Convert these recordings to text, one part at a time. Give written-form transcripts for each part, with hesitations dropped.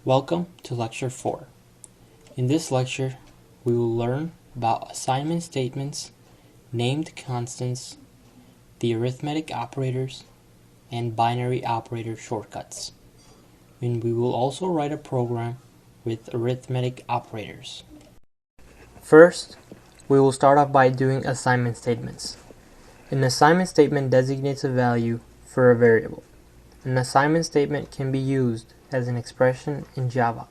Welcome to Lecture 4. In this lecture, we will learn about assignment statements, named constants, the arithmetic operators, and binary operator shortcuts. And we will also write a program with arithmetic operators. First, we will start off by doing assignment statements. An assignment statement designates a value for a variable. An assignment statement can be used as an expression in Java.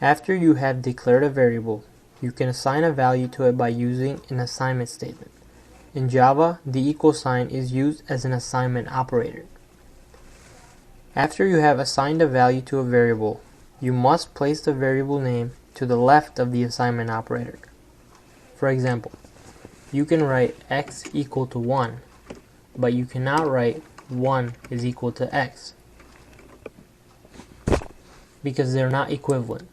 After you have declared a variable, you can assign a value to it by using an assignment statement. In Java, the equal sign is used as an assignment operator. After you have assigned a value to a variable, you must place the variable name to the left of the assignment operator. For example, you can write x equal to 1, but you cannot write 1 is equal to x, because they're not equivalent.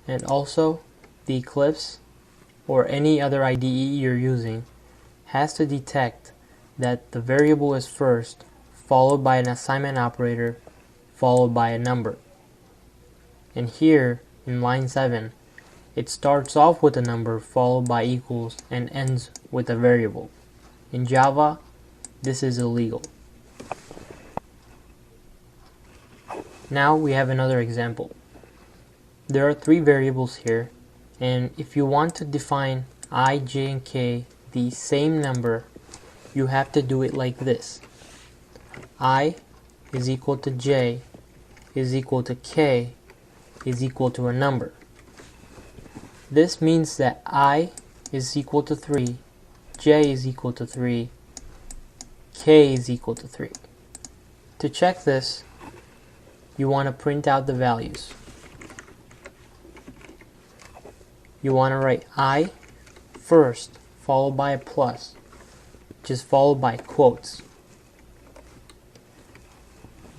And also, the Eclipse or any other IDE you're using has to detect that the variable is first, followed by an assignment operator, followed by a number. And here, in line 7, it starts off with a number followed by equals and ends with a variable. In Java, this is illegal. Now we have another example. There are three variables here, and if you want to define I, j, and k the same number, you have to do it like this. I is equal to j is equal to k is equal to a number. This means that I is equal to 3, j is equal to 3, k is equal to 3. To check this, you want to print out the values. You want to write I first, followed by a plus, which is followed by quotes.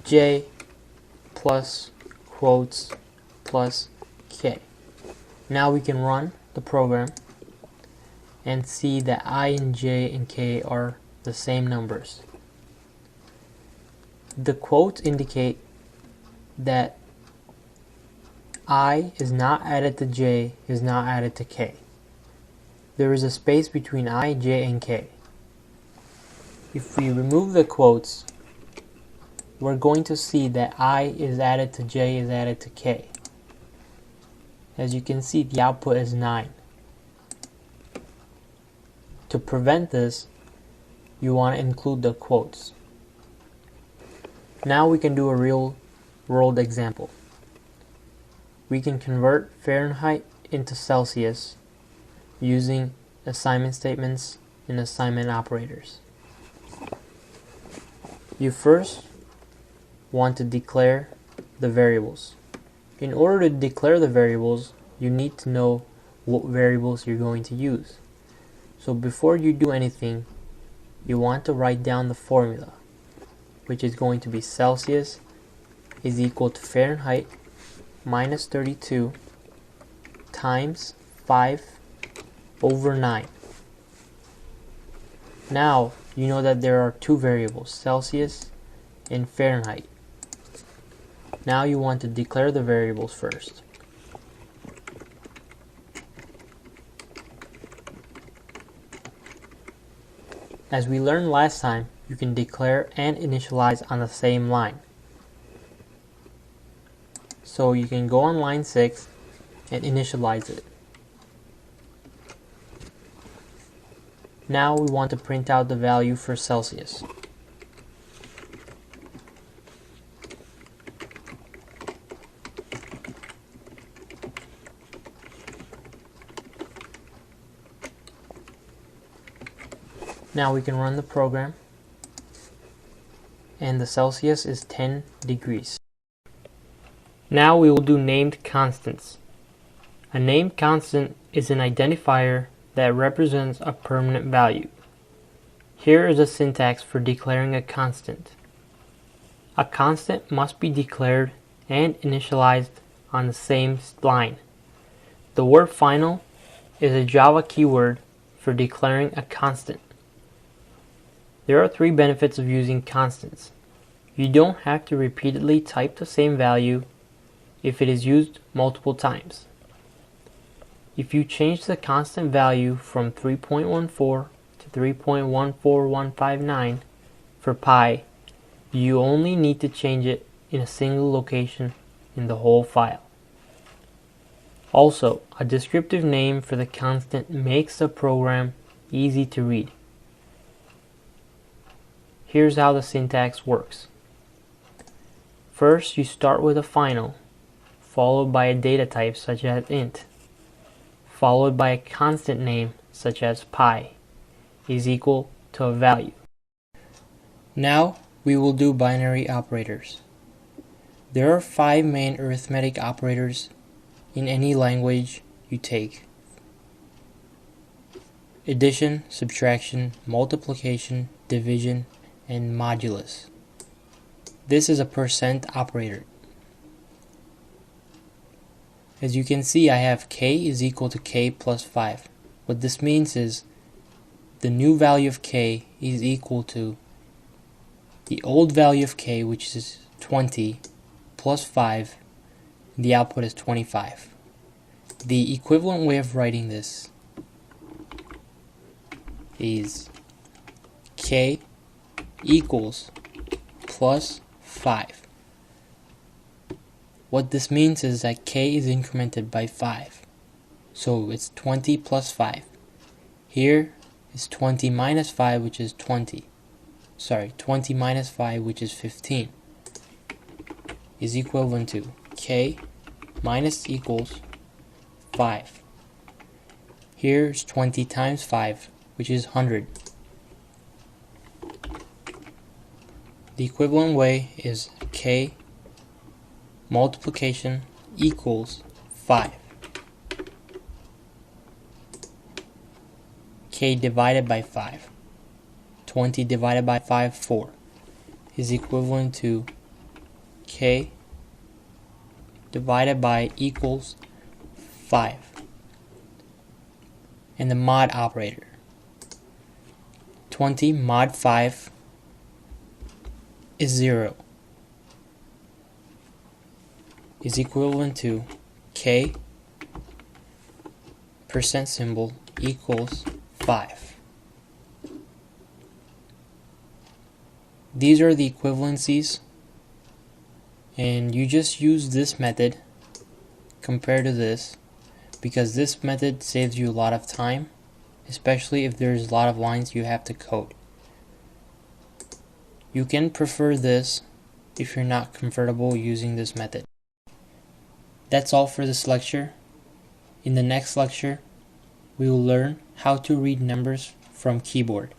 J plus quotes plus k. Now we can run the program and see that I and j and k are the same numbers. The quotes indicate that I is not added to j, is not added to k. There is a space between I, j, and k. If we remove the quotes, we're going to see that I is added to j is added to k. As you can see, the output is 9. To prevent this, you want to include the quotes. Now we can do a real world example. We can convert Fahrenheit into Celsius using assignment statements and assignment operators. You first want to declare the variables. In order to declare the variables, you need to know what variables you're going to use. So before you do anything, you want to write down the formula, which is going to be Celsius is equal to Fahrenheit minus 32 times 5 over 9. Now you know that there are two variables, Celsius and Fahrenheit. Now you want to declare the variables first. As we learned last time, you can declare and initialize on the same line. So you can go on line 6 and initialize it. Now we want to print out the value for Celsius. Now we can run the program, and the Celsius is 10 degrees. Now we will do named constants. A named constant is an identifier that represents a permanent value. Here is a syntax for declaring a constant. A constant must be declared and initialized on the same line. The word final is a Java keyword for declaring a constant. There are three benefits of using constants. You don't have to repeatedly type the same value if it is used multiple times. If you change the constant value from 3.14 to 3.14159 for pi, you only need to change it in a single location in the whole file. Also, a descriptive name for the constant makes the program easy to read. Here's how the syntax works. First, you start with a final, followed by a data type such as int, followed by a constant name such as pi is equal to a value. Now we will do binary operators. There are 5 main arithmetic operators in any language you take: addition, subtraction, multiplication, division, and modulus. This is a percent operator. As you can see, I have k is equal to k plus 5. What this means is the new value of k is equal to the old value of k, which is 20, plus 5, and the output is 25. The equivalent way of writing this is k equals plus 5. What this means is that k is incremented by 5. So it's 20 plus 5. Here is 20 minus 5, which is 20. 20 minus 5, which is 15, is equivalent to k minus equals 5. Here's 20 times 5, which is 100. The equivalent way is k multiplication equals 5. K divided by 5. 20 divided by 5, 4, is equivalent to k divided by equals 5. And the mod operator. 20 mod 5 is 0. Is equivalent to k percent symbol equals 5. These are the equivalencies, and you just use this method compared to this, because this method saves you a lot of time, especially if there's a lot of lines you have to code. You can prefer this if you're not comfortable using this method. That's all for this lecture. In the next lecture, we will learn how to read numbers from keyboard.